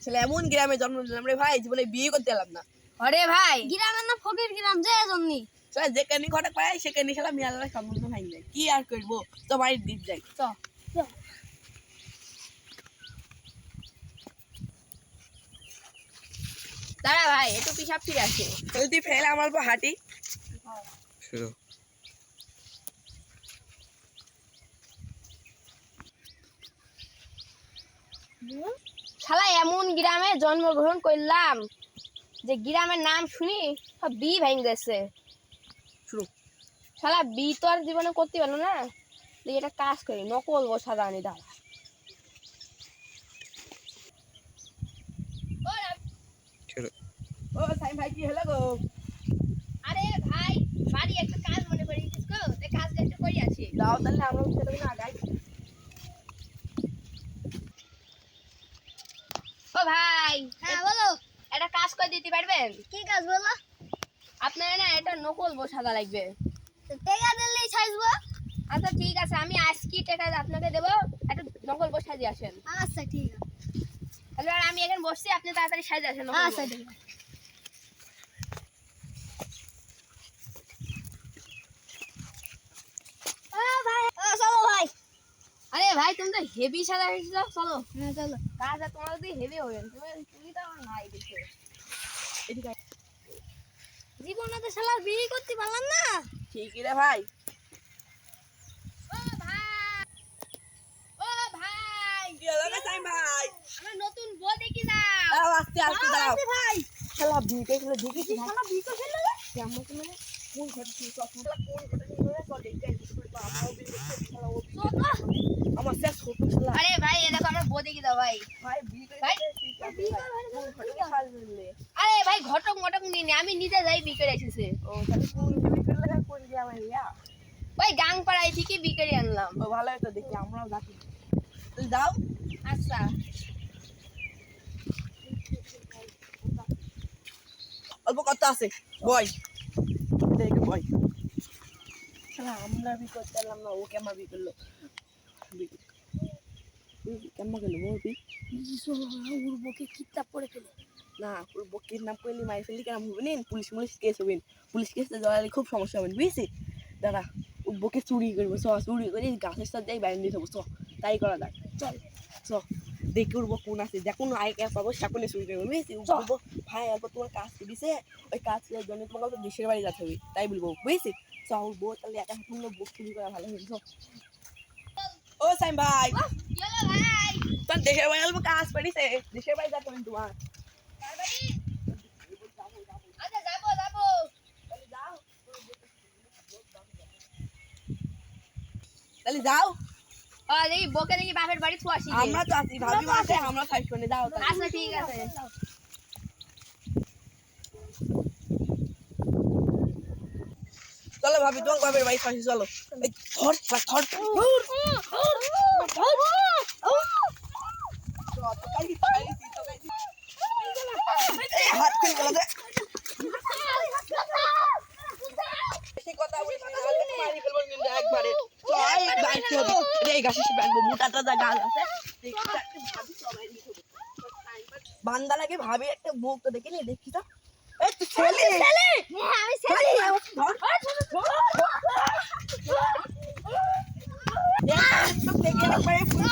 ছেলে এমন গ্রামে জন্ম নিলাম রে ভাই, জীবনে বিয়ে করতে এলাম না। আরে ভাই গ্রামের না ফকির গ্রাম যে জন্নি যেখানে ঘটে পায় সেখানে খেলা মিয়ালা সম্বন্ধ ভাই যায়, কি আর করবো, তো বাড়ির দিক যাই। দাঁড়া ভাই একটু পিসাব ফিরে আসে। তুই ফেলে আমার উপর হাঁটি শুরু। শালা এমন গ্রামে জন্মগ্রহণ করলাম যে গ্রামের নাম শুনি সব বি ভেঙে গেছে। শুরু। শালা বি তো আর জীবনে করতে পারলো না, এটা কাজ করি নকল বসা দাঁড়ি দাঁড়া। ও সাইম ভাই, কি হলো গো? আরে ভাই বাড়ি একটা কাজ মনে করি গো, তে কাজটা একটু করি আছি। দাও তাহলে আমরা ছেলে না আগাই। ও ভাই হ্যাঁ বলো, একটা কাজ করে দিতে পারবেন? কি কাজ বলো? আপনার না এটা নকল বসাদা লাগবে। টাকা দিলেই ছাইজবো। আচ্ছা ঠিক আছে, আমি আজকে টাকা আপনাকে দেবো, একটা নকল বসা দিয়ে আসেন। আচ্ছা ঠিক আছে। তাহলে আর আমি এখানে বসছি, আপনি তাড়াতাড়ি সাজে আসেন। আচ্ছা ঠিক আছে। চলো ভাই। আরে ভাই তুমি তো হেভি সাজা হয়েছিল, চলো। হ্যাঁ চলো। কাজ আর তোমার যদি হেভি হবেন, তুমি তো আমার নাই দেখে। জীবনে তো শালা বিয়ে করতে পারলাম না। ঠিকই রে ভাই। ও ভাই, ও ভাই, কি হলো রে সাইম ভাই? আমার নতুন বউ দেখি যাও। দাঁড়াও, আস্তে আস্তে দাঁড়াও ভাই শালা বিয়ে করে দেখেছি শালা বিয়ে করছিল রে। কেমন কি মানে কোন ঘটে কোন ঘটে চল দেখতে আমরাও বিয়ে করতে শালা ও বিয়ে করতে। আমার শেষ হোক শালা। আরে ভাই এ দেখো আমার বউ দেখি দাও ভাই। ভাই বিয়ে করে ভাই, ঠিক আছে ভাই। কোন ঘটে খাল মিললে? আরে ভাই ঘটক মটক নিয়ে নে, আমি নিজে যাই বিকেলে এসেছে। ও তাহলে কোন বিয়ে করলে কোন গ্রামে ইয়া? ওই গাং পাড়ায় থেকে বিকেলে আনলাম। ও ভালোই তো দেখি, আমরাও যাচ্ছি। তুই যাও। আচ্ছা অল্প কথা আছে, বয় দেখে বয়। শালা আমরা বিয়ে করতে এলাম না, ও কেমন বিয়ে করলো? কেমন গেল ও বিয়ে? ওর বুকে কিতাব পড়ে ফেলে। না, ওর বকির নাম করলি মারি ফেললি কেন হবে নিন, পুলিশ কেস হবেন, পুলিশ কেসে জড়ালে খুব সমস্যা হবে, বুঝেছি? দাঁড়া, ও বকে চুরি করবো, চুরি করে গাছের সাথে যাই বাইরে দিয়ে দেবো, তাই করা যাক, চল চ। দেখে উঠবো কোন আছে, যখন আয় পাবো সেখনই চুরি করবো, বুঝেছি? বলবো ভাই অল্প তোমার কাজ দিছে, ওই কাজ জন্য তোমাকে অল্প দেশের বাড়ি যেতে হবে, তাই বলবো, বুঝেছি? চ উঠবো, তাহলে একা হাতে বুক চুরি করা ভালো হবে। ও সাইম ভাই, চলো ভাই। তোর দেশের বাড়ি অল্প কাজ পারিছে, দেশের বাড়ি যাতে হবে তোমার। আচ্ছা যাবো যাবো। তাহলে যাও। দেখি বকে দেখি বাপের বাড়ি থুয়া আসি। আমরা তো আছি, ভাবি মাসে আমরা খাই শুনে যাও তাহলে। আচ্ছা ঠিক আছে। চলো ভাবি, তোমার বাপের বাড়ি পাশে চলো। এই ধর ধর হাত খুলে গেল যে। বেশি কথা বলিস না, নাহলে তো মারি ফেলবো কিন্তু একবারে। চল বাইতে হবে, এই গাছে বাঁধবো, মোটাটা যা গাছ আছে ভাবি সবাই বান্দা লাগে, ভাবি একটা মুখ তো দেখিনি, দেখি তো। এই তুই ছেলে, হ্যাঁ আমি ছেলে। ধর দেখে একবারে ফুল